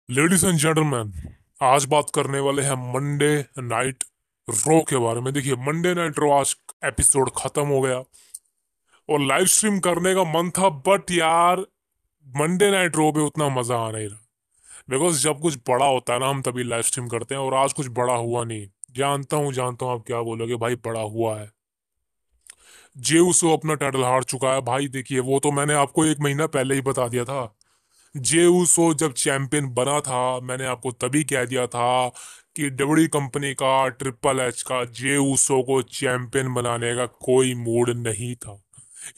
Ladies and gentleman, आज बात करने वाले हैं मंडे नाइट रो के बारे में। देखिए, मंडे नाइट रो आज एपिसोड खत्म हो गया और लाइव स्ट्रीम करने का मन था, बट यार मंडे नाइट रो पे उतना मजा आ नहीं रहा। बिकॉज जब कुछ बड़ा होता है ना, हम तभी लाइव स्ट्रीम करते हैं, और आज कुछ बड़ा हुआ नहीं। जानता हूँ आप क्या बोलोगे, भाई बड़ा हुआ है। जे उसो अपना टाइटल हार चुका है। भाई देखिए, वो तो मैंने आपको एक महीना पहले ही बता दिया था। जे उसो जब चैंपियन बना था, मैंने आपको तभी कह दिया था कि डब्ल्यू कंपनी का, ट्रिपल एच का जे उसो को चैंपियन बनाने का कोई मूड नहीं था।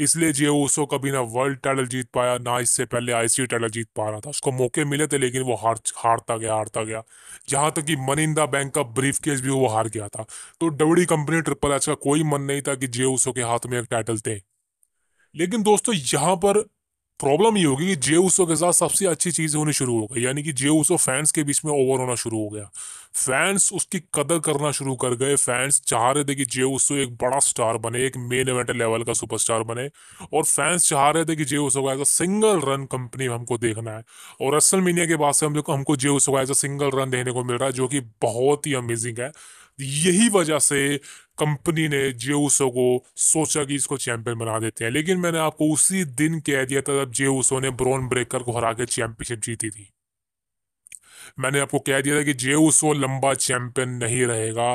इसलिए जे उसो कभी ना वर्ल्ड टाइटल जीत पाया, ना इससे पहले आईसी टाइटल जीत पा रहा था। उसको मौके मिले थे, लेकिन वो हारता गया। जहां तक कि मनी इन द बैंक का ब्रीफ केस भी वो हार गया था। तो डब्ल्यू कंपनी, ट्रिपल एच का कोई मन नहीं था कि जे उसो के हाथ में एक टाइटल थे। लेकिन दोस्तों, यहाँ पर प्रॉब्लम ये होगी कि जे उसो के साथ सबसे अच्छी चीज होनी शुरू हो गई, यानी कि जे उसो फैंस के बीच में ओवर होना शुरू हो गया। फैंस उसकी कदर करना शुरू कर गए। फैंस चाह रहे थे कि जे उसो एक बड़ा स्टार बने, एक मेन इवेंट लेवल का सुपरस्टार बने। और फैंस चाह रहे थे कि जे उसो का as a single run company हमको देखना है। और रेसलमेनिया के बाद से हमको जे उसो का एज अ सिंगल रन देखने को मिल रहा है, जो कि बहुत ही अमेजिंग है। यही वजह से कंपनी ने जेउसो को सोचा कि इसको चैंपियन बना देते हैं। लेकिन मैंने आपको उसी दिन कह दिया था जब जेउसो ने ब्रॉन ब्रेकर को हरा के चैंपियनशिप जीती थी। मैंने आपको कह दिया था कि जेउसो लंबा चैंपियन नहीं रहेगा।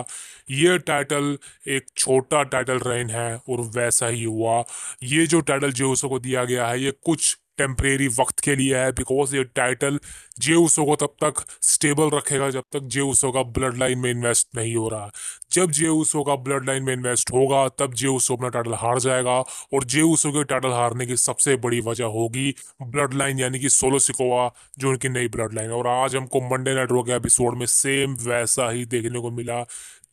ये टाइटल एक छोटा टाइटल रेन है, और वैसा ही हुआ। ये जो टाइटल जेउसो को दिया गया है, ये कुछ टेम्परेरी वक्त के लिए है। बिकॉज ये टाइटल जेउसो को तब तक स्टेबल रखेगा जब तक जेउसो का ब्लड लाइन में इन्वेस्ट नहीं हो रहा। जब जेउसो का ब्लड लाइन में इन्वेस्ट होगा, तब जेउसो अपना टाइटल हार जाएगा। और जेउसो के टाइटल हारने की सबसे बड़ी वजह होगी ब्लड लाइन, यानी कि सोलो सिकोवा, जो उनकी नई ब्लड लाइन है। और आज हमको मंडे नाइट रॉ के एपिसोड में सेम वैसा ही देखने को मिला।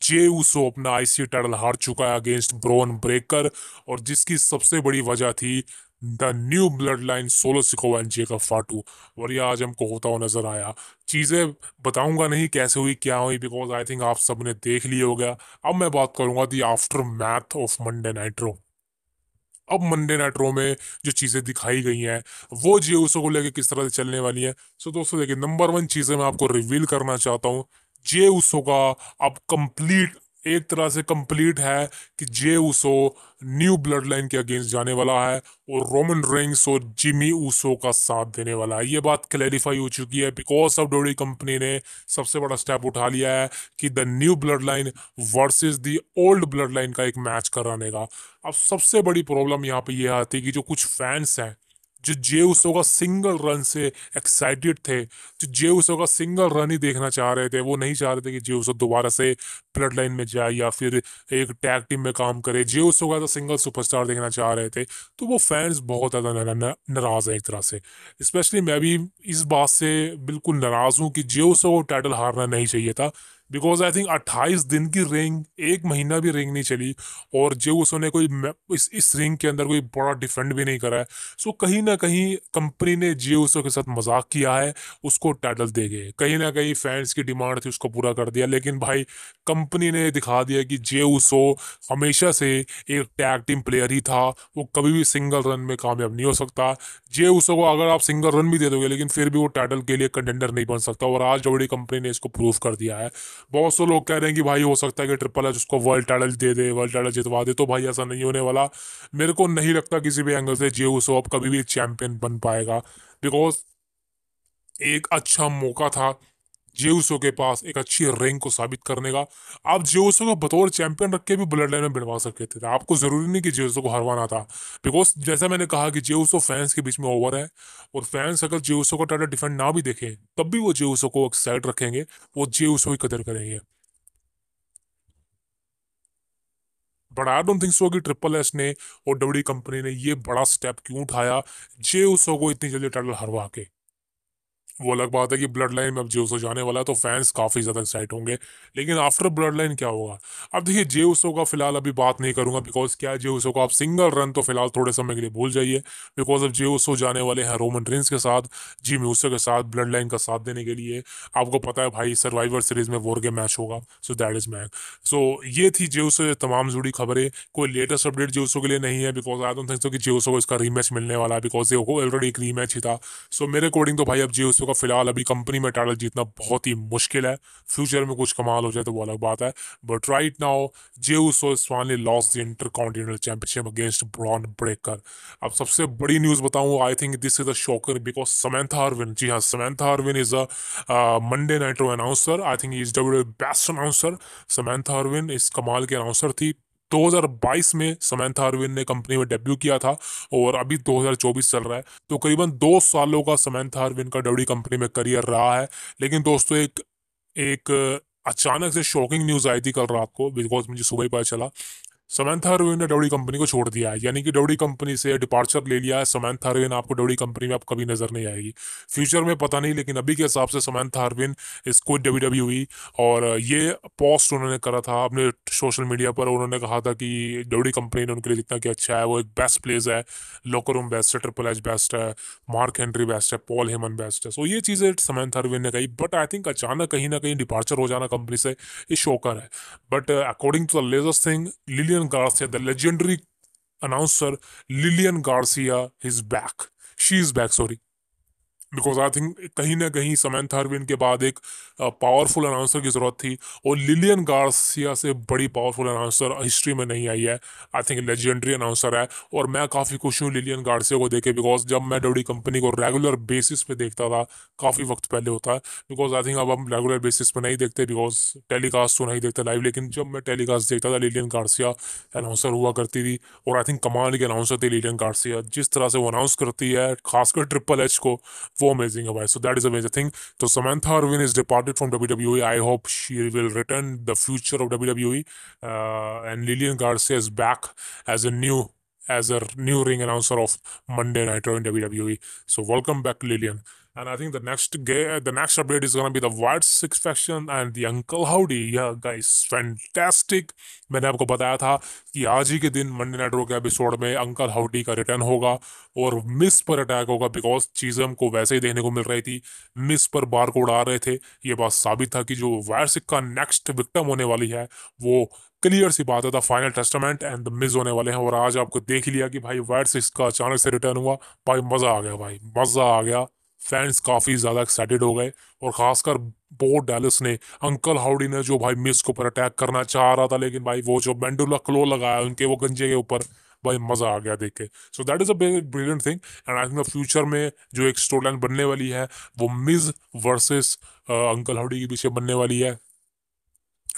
जे उसो अपना आईसी टाइटल हार चुका है अगेंस्ट ब्रोन ब्रेकर, और जिसकी सबसे बड़ी वजह थी the new blood line solo Sikoa and Jacob फाटू। और ये आज हमको होता हुआ नजर आया। चीजें बताऊंगा नहीं कैसे हुई क्या हुई, बिकॉज आई थिंक आप सबने देख लिया हो गया। अब मैं बात करूंगा the aftermath of Monday night Raw. अब मंडे नाइट रो में जो चीजें दिखाई गई हैं, वो जे उसो को लेके किस तरह से चलने वाली है। सो दोस्तों देखिए, नंबर वन चीजें मैं आपको रिवील करना चाहता हूँ। जे उसो का अब कंप्लीट, एक तरह से कंप्लीट है कि जे उसो न्यू ब्लड लाइन के अगेंस्ट जाने वाला है, और रोमन रेंग्स और जिमी उसो का साथ देने वाला है। ये बात क्लैरिफाई हो चुकी है, बिकॉज ऑफ डोरी कंपनी ने सबसे बड़ा स्टेप उठा लिया है कि the new blood line versus the old blood line का एक मैच कराने का। अब सबसे बड़ी प्रॉब्लम यहाँ पे ये आती है कि जो कुछ फैंस हैं, जो जे उसो का सिंगल रन से एक्साइटेड थे, जो जे उसो का सिंगल रन ही देखना चाह रहे थे, वो नहीं चाह रहे थे कि जे उसो दोबारा से ब्लड लाइन में जाए या फिर एक टैग टीम में काम करे। जे उसो का तो सिंगल सुपरस्टार देखना चाह रहे थे। तो वो फैंस बहुत ज्यादा नाराज है एक तरह से। स्पेशली मैं भी इस बात से बिल्कुल नाराज हूँ कि जे उसो को टाइटल हारना नहीं चाहिए था। बिकॉज आई थिंक 28 दिन की रिंग, एक महीना भी रिंग नहीं चली, और जो उसने कोई इस रिंग के अंदर कोई बड़ा डिफेंड भी नहीं करा है। सो कहीं ना कहीं कंपनी ने जियोसो के साथ मजाक किया है, उसको टाइटल दे गए। कहीं ना कहीं फैंस की डिमांड थी, उसको पूरा कर दिया। लेकिन भाई, कंपनी ने दिखा दिया कि जियोसो हमेशा से एक टैग टीम प्लेयर ही था। वो कभी भी सिंगल रन में कामयाब नहीं हो सकता। जियोसो को अगर आप सिंगल रन भी दे दोगे, लेकिन फिर भी वो टाइटल के लिए कंटेंडर नहीं बन सकता, और आज बड़ी कंपनी ने इसको प्रूव कर दिया है। बहुत से लोग कह रहे हैं कि भाई हो सकता है कि ट्रिपल एच उसको वर्ल्ड टाइटल दे दे, वर्ल्ड टाइटल जितवा दे। तो भाई ऐसा नहीं होने वाला। मेरे को नहीं लगता किसी भी एंगल से जे उसो अब कभी भी चैंपियन बन पाएगा। बिकॉज एक अच्छा मौका था जेउसो के पास एक अच्छी रैंक को साबित करने का। आप जेउसो को बतौर चैंपियन रख के भी ब्लड लाइन में बनवा सकते थे। आपको जरूरी नहीं कि जेउसो को हरवाना था। बिकॉज जैसा मैंने कहा कि जेउसो फैंस के बीच में ओवर है, और फैंस अगर जेउसो को टाइटल डिफेंड ना भी देखें, तब भी वो जेउसो को एक साइड रखेंगे। वो जेउसो की कदर करेंगे। But I don't think so कि ट्रिपल एस ने और डब्ल्यू कंपनी ने ये बड़ा स्टेप क्यों उठाया, जे उसो को इतनी जल्दी टाइटल हरवा के। वो अलग बात है कि ब्लड लाइन में अब जेउसो जाने वाला है, तो फैंस काफी ज्यादा एक्साइट होंगे। लेकिन आफ्टर ब्लड लाइन क्या होगा? अब देखिए, जेउसो का फिलहाल अभी बात नहीं करूंगा, बिकॉज क्या है, जेउसो को आप सिंगल रन तो फिलहाल थोड़े समय के लिए भूल जाइए। बिकॉज अब जेउसो जाने वाले हैं रोमन रेंस के साथ, जिमी ऊसो के साथ ब्लड लाइन का साथ देने के लिए। आपको पता है भाई, सर्वाइवर सीरीज में वॉर गेम मैच होगा। So that is match. So ये थी जेउसो से तमाम जुड़ी खबरें। कोई लेटेस्ट अपडेट जेउसो के लिए नहीं है, because I don't think so कि जेउसो को इसका रीमैच मिलने वाला है, बिकॉज ये ऑलरेडी एक रीमैच ही था। सो मेरे अकॉर्डिंग तो भाई अब जेउसो का फिलहाल अभी कंपनी में टाइटल जीतना बहुत ही मुश्किल है। फ्यूचर में कुछ कमाल हो जाए तो वो अलग बात है, but right now Jey Usos finally lost the intercontinental championship against Bron Breakker. अब सबसे बड़ी न्यूज़ बताऊँ, I think this is a shocker because Samantha Irvin, जी हाँ Samantha Irvin is a Monday night Raw announcer. I think is W best announcer. Samantha Irvin इस कमाल के announcer थी। 2022 में समंथा अर्विन ने कंपनी में डेब्यू किया था और अभी 2024 चल रहा है, तो करीबन 2 सालों का समंथा अर्विन का डब्ल्यू कंपनी में करियर रहा है। लेकिन दोस्तों एक एक अचानक से शॉकिंग न्यूज आई थी कल रात को, बिकॉज मुझे सुबह ही पता चला समंथा अर्विन ने डब्ल्यू कंपनी को छोड़ दिया है, यानी कि डब्ल्यू कंपनी से डिपार्चर ले लिया है। समंथा अर्विन आपको डब्ल्यू कंपनी में आप कभी नजर नहीं आएगी, फ्यूचर में पता नहीं, लेकिन अभी के हिसाब से Samantha Irvin is quit WWE. और ये पोस्ट उन्होंने करा था अपने सोशल मीडिया पर, उन्होंने कहा था कि डब्ल्यू कंपनी ने उनके लिए जितना कि अच्छा है, वो एक बेस्ट प्लेस है, लोकर रूम बेस्ट है, ट्रिपल एच बेस्ट है, मार्क हेनरी बेस्ट है, पॉल हेमन बेस्ट है। सो ये चीज़ें समंथा अर्विन ने कही, बट आई थिंक अचानक कहीं ना कहीं डिपार्चर हो जाना कंपनी से ये शोकर है। But according to the latest thing, Lillian Garcia, the legendary announcer Lillian Garcia is back. She is back, sorry. Because I think कहीं ना कहीं समंथा अर्विन के बाद एक पावरफुल अनाउंसर की ज़रूरत थी, और लिलियन गार्सिया से बड़ी पावरफुल अनाउंसर हिस्ट्री में नहीं आई है। आई थिंक लेजेंडरी अनाउंसर है, और मैं काफ़ी खुश हूँ लिलियन गार्सिया को देखे, बिकॉज जब मैं डब्ल्यू कंपनी को रेगुलर बेसिस पे देखता था, काफ़ी वक्त पहले होता है, बिकॉज आई थिंक अब हम रेगुलर बेसिस पे नहीं देखते, बिकॉज टेलीकास्ट तो नहीं देखते लाइव, लेकिन जब मैं टेलीकास्ट देखता था लिलियन गार्सिया अनाउंसर हुआ करती थी, और आई थिंक कमाल की अनाउंसर थी लिलियन गार्सिया। जिस तरह से वो अनाउंस करती है खासकर ट्रिपल एच को, वो अमेजिंग है भाई। So that is a major thing. तो Samantha Irvin is departed from WWE. I hope she will return the future of WWE, and Lillian Garcia is back as a new ring announcer of Monday Night Raw in WWE. So welcome back, Lillian. And I think the next update is gonna be the White Six faction and the Uncle Howdy. Yeah, guys, fantastic. मैंने आपको बताया था कि आज ही के दिन Monday night रो के episode में अंकल हाउडी का रिटर्न होगा और मिस पर अटैक होगा, बिकॉज चीज़ें हमको वैसे ही देखने को मिल रही थी, मिस पर बार को उड़ा रहे थे। ये बात साबित था कि जो वायर सिक का नेक्स्ट विक्टिम होने वाली है वो क्लियर सी बात है, the final Testament and the miss होने वाले हैं। और आज आपको देख लिया कि भाई वायर सिक्स का अचानक से रिटर्न हुआ, भाई मज़ा आ गया, भाई मज़ा आ गया। फैंस काफ़ी ज़्यादा एक्साइटेड हो गए, और ख़ासकर बो डैलस ने, अंकल हाउडी ने जो भाई मिस के ऊपर अटैक करना चाह रहा था, लेकिन भाई वो जो मेंडुला क्लो लगाया उनके वो गंजे के ऊपर, भाई मज़ा आ गया देख के। So that is a brilliant thing, and I think future में जो एक स्टोरी लाइन बनने वाली है वो मिज वर्सेस अंकल हाउडी के पीछे बनने वाली है।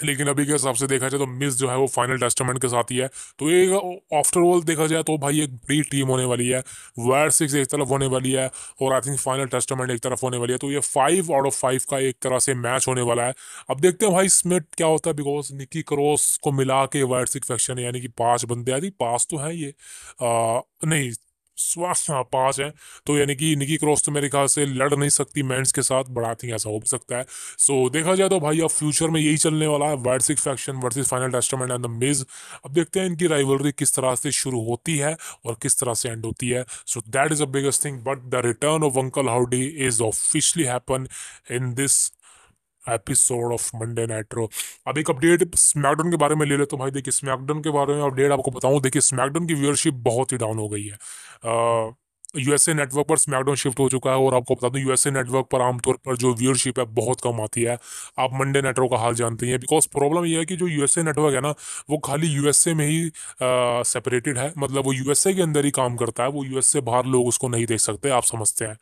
लेकिन अभी के हिसाब से देखा जाए तो मिस जो है वो फाइनल टेस्टामेंट के साथ ही है, तो ये आफ्टर ऑल देखा जाए तो भाई एक बड़ी टीम होने वाली है। वायर सिक्स एक तरफ होने वाली है, और आई थिंक फाइनल टेस्टामेंट एक तरफ होने वाली है, तो ये 5 आउट ऑफ 5 का एक तरह से मैच होने वाला है। अब देखते हैं भाई इसमें क्या होता है, बिकॉज निकी क्रॉस को मिला के वायर सिक्स फैक्शन यानी कि 5 बंदे आदि, 5 तो है ये, नहीं स्वास्थ्य, हाँ 5 हैं। तो यानी कि निकी क्रॉस तो मेरे ख्याल से लड़ नहीं सकती मेंस के साथ, बट आई थिंक ऐसा हो भी सकता है। सो देखा जाए तो भाई अब फ्यूचर में यही चलने वाला है, Wyatt Sicks faction versus Final Testament and the Miz. अब देखते हैं इनकी राइवलरी किस तरह से शुरू होती है और किस तरह से एंड होती है। So that is the biggest thing, but the return of Uncle Howdy is officially happen in this episode of Monday night Raw. अब एक अपडेट स्मैकडाउन के बारे में ले ले, तो भाई देखिए स्मैकडाउन के बारे में अपडेट आपको बताऊं, देखिए स्मैकडाउन की व्यूअरशिप बहुत ही डाउन हो गई है। यूएसए नेटवर्क पर स्मैकडाउन शिफ्ट हो चुका है, और आपको बता दूं यूएसए नेटवर्क पर आमतौर पर जो व्यूअरशिप है बहुत कम आती है। आप मंडे नाइट रो का हाल जानते हैं, बिकॉज प्रॉब्लम ये है कि जो यूएसए नेटवर्क है ना, वो खाली यूएसए में ही सेपरेटेड है, मतलब वो यूएसए के अंदर ही काम करता है, वो यूएसए बाहर लोग उसको नहीं देख सकते, आप समझते हैं।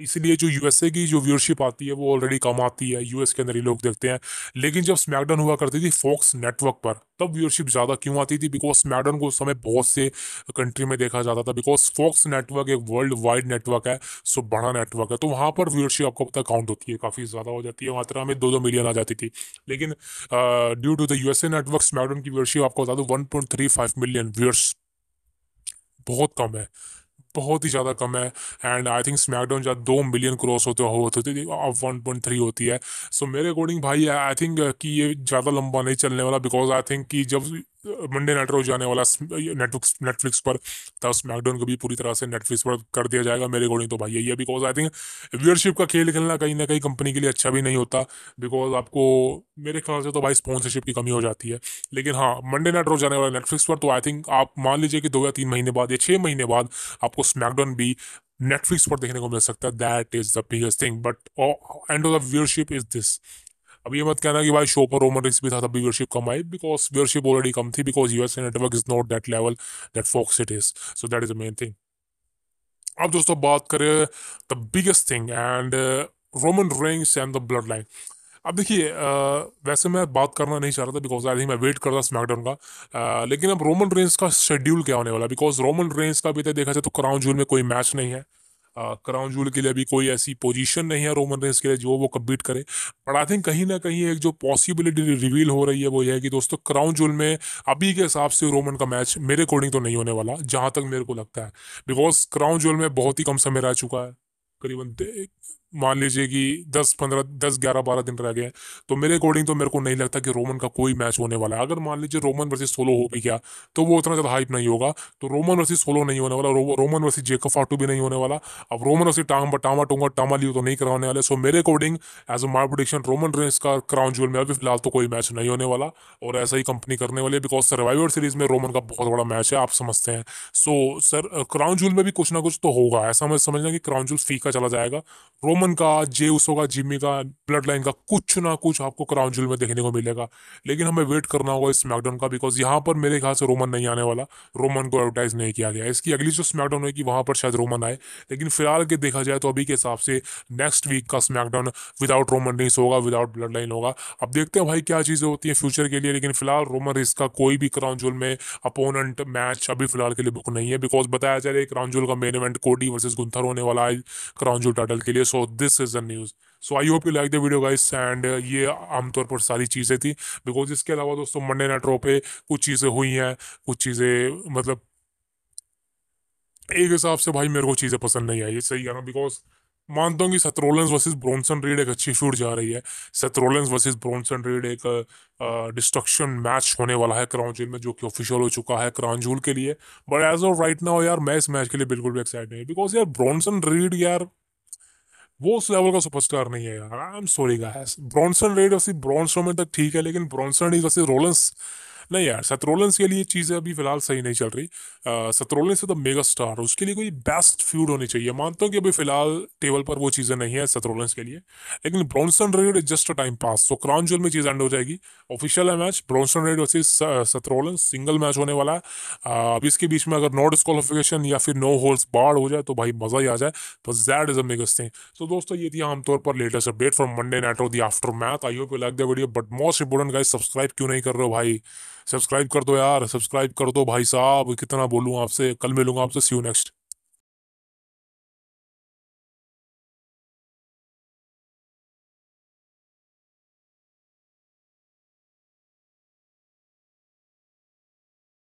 इसलिए जो यूएसए की जो व्यूअरशिप आती है वो ऑलरेडी कम आती है, यूएस के अंदर ही लोग देखते हैं। लेकिन जब स्मैकडाउन हुआ करती थी फॉक्स नेटवर्क पर, तब व्यूअरशिप ज़्यादा क्यों आती थी, बिकॉज स्मैकडाउन को उस समय बहुत से कंट्री में देखा जाता था, बिकॉज फॉक्स नेटवर्क एक वर्ल्ड वाइड नेटवर्क है, सो बड़ा नेटवर्क है, तो वहाँ पर व्यूअरशिप आपको पता काउंट होती है, काफ़ी ज़्यादा हो जाती है, मात्रा में 2-2 मिलियन आ जाती थी। लेकिन due to the USA Network SmackDown की व्यूअरशिप आपको बता दूँ 1.35 मिलियन व्यूअर्स, बहुत कम है, बहुत ही ज़्यादा कम है। एंड आई थिंक स्मैकडाउन जहाँ 2 मिलियन क्रॉस होते थे, अब 1.3 होती है। सो मेरे अकॉर्डिंग भाई आई थिंक कि ये ज़्यादा लंबा नहीं चलने वाला, बिकॉज आई थिंक कि जब मंडे नाइट रो जाने वाला नेटफ्लिक्स पर, तब स्मैकडाउन को भी पूरी तरह से नेटफ्लिक्स पर कर दिया जाएगा। मेरे अकॉर्डिंग तो भाई यही है, बिकॉज आई थिंक व्यूअरशिप का खेल खेलना कहीं ना कहीं कंपनी के लिए अच्छा भी नहीं होता, बिकॉज आपको मेरे ख्याल से तो भाई स्पॉन्सरशिप की कमी हो जाती है। लेकिन हाँ, मंडे नाइट रो जाने वाला नेटफ्लिक्स पर, तो आई थिंक आप मान लीजिए कि 2 या 3 महीने बाद या 6 महीने बाद आपको स्मैकडाउन भी नेटफ्लिक्स पर देखने को मिल सकता है, that is the biggest thing. But end of the viewership is this. अब ये मत कहना कि भाई शो पर रोमन रेंस भी था तब भी व्यूअरशिप कम आई, बिकॉज व्यूअरशिप ऑलरेडी कम थी, because US network is not that level that Fox it is. So that is the main thing. अब दोस्तों बात करें the biggest thing and Roman Reigns and the bloodline. अब देखिए वैसे मैं बात करना नहीं चाह रहा था, बिकॉज आई थिंक मैं वेट करता स्मैकडाउन का। लेकिन अब रोमन रेंस का शेड्यूल क्या होने वाला, बिकॉज रोमन रेंस का भी तो देखा जाए तो क्राउन जूल में कोई मैच नहीं है। क्राउन जूल के लिए अभी कोई ऐसी पोजीशन नहीं है रोमन रेंस के लिए जो वो कम्पीट करे। बट आई थिंक कहीं ना कहीं एक जो पॉसिबिलिटी रिवील हो रही है वो ये है कि दोस्तों क्राउन जूल में अभी के हिसाब से रोमन का मैच मेरे अकॉर्डिंग तो नहीं होने वाला, जहां तक मेरे को लगता है। बिकॉज क्राउन जूल में बहुत ही कम समय रह चुका है, करीबन मान लीजिए कि 10 11 12 दिन रह गए हैं। तो मेरे अकॉर्डिंग तो मेरे को नहीं लगता कि रोमन का कोई मैच होने वाला है। अगर मान लीजिए रोमन वर्सेस सोलो हो भी गया तो वो उतना ज़्यादा हाइप नहीं होगा। तो रोमन वर्सेस सोलो नहीं होने वाला, रोमन वर्सेस जेकब फाटू भी नहीं होने वाला। अब रोमन वर्सेस टामा टूंगा टामा लियो तो नहीं कराने वाले। सो मेरे according as a my prediction Roman Reigns का क्राउन ज्वेल में अभी फिलहाल तो कोई मैच नहीं होने वाला। और ऐसा ही कंपनी करने वाली है, बिकॉज सर्वाइवर सीरीज में रोमन का बहुत बड़ा मैच है, आप समझते हैं। सो सर क्राउन ज्वेल में भी कुछ ना कुछ तो होगा, ऐसा मैं समझना कि क्राउन ज्वेल फीका चला जाएगा। रोमन का, जे उसो का, जिमी का, ब्लड लाइन का कुछ ना कुछ आपको क्राउन ज्वेल में देखने को मिलेगा। लेकिन हमें वेट करना होगा इस स्मैकडाउन का, बिकॉज यहाँ पर मेरे ख्याल से रोमन नहीं आने वाला। रोमन को एडवर्टाइज नहीं किया गया। इसकी अगली जो स्मैकडाउन होगी वहां पर शायद रोमन आए। लेकिन फिलहाल के देखा जाए तो अभी के हिसाब से नेक्स्ट वीक का स्मैकडाउन विदाउट रोमन रेंस होगा, विदाउट ब्लड लाइन होगा। अब देखते हैं भाई क्या चीजें होती हैं फ्यूचर के लिए। लेकिन फिलहाल रोमन रेंस का कोई भी क्राउन ज्वेल में अपोनेंट मैच अभी फिलहाल के लिए बुक नहीं है, बिकॉज बताया जा रहा है क्राउन ज्वेल का मेन इवेंट कोडी वर्सेस गुंथर होने वाला है क्राउन ज्वेल टाइटल के लिए। So this is the news. So I hope you like the video guys and ये आमतौर पर सारी चीज़ें थी। बिकॉज इसके अलावा दोस्तों मंडे नाइट रॉ पे कुछ चीज़ें हुई हैं, कुछ चीज़ें मतलब एक हिसाब से भाई मेरे को चीज़ें पसंद नहीं आई, सही है ना। बिकॉज मानता हूँ कि Seth Rollins versus Bronson read एक अच्छी फीड जा रही है। Seth Rollins versus Bronson read एक डिस्ट्रक्शन मैच होने वाला है क्राउन जूल में, जो कि ऑफिशियल हो चुका है क्राउन जूल के लिए। But as of right now यार मैं इस मैच के लिए बिल्कुल भी एक्साइटेड नहीं, बिकॉज यार ब्रॉनसन रीड यार वो उस लेवल का सुपरस्टार नहीं है यार। I am sorry guys, Bronson Reed वैसे ब्रॉन स्ट्रोमैन तक ठीक है, लेकिन ब्रॉनसन रेड वैसे रोलेंस नहीं यार। सेथ रोलेंस के लिए चीज़ें अभी फिलहाल सही नहीं चल रही। सेथ रोलेंस है द मेगा स्टार, उसके लिए कोई बेस्ट फ्यूड होनी चाहिए। मानता हूँ कि अभी फिलहाल टेबल पर वो चीज़ें नहीं है सेथ रोलेंस के लिए। लेकिन Bronson Reed is just a time pass. So crown jewel में चीज़ एंड हो जाएगी। ऑफिशियल है match Bronson Reed versus Seth Rollins, single match होने वाला है। अब इसके बीच में अगर नो डिस्क्वालिफिकेशन या फिर नो होल्ड्स बार्ड हो जाए तो भाई मजा ही आ जाए। तो that is a biggest thing. So दोस्तों ये थी आमतौर पर latest update from Monday night और the aftermath. I hope you like the video, but most important guys subscribe क्यों नहीं कर रहे हो भाई? सब्सक्राइब कर दो यार, सब्सक्राइब कर दो भाई साहब, कितना बोलूँ आपसे। कल मिलूंगा आपसे, सी यू नेक्स्ट।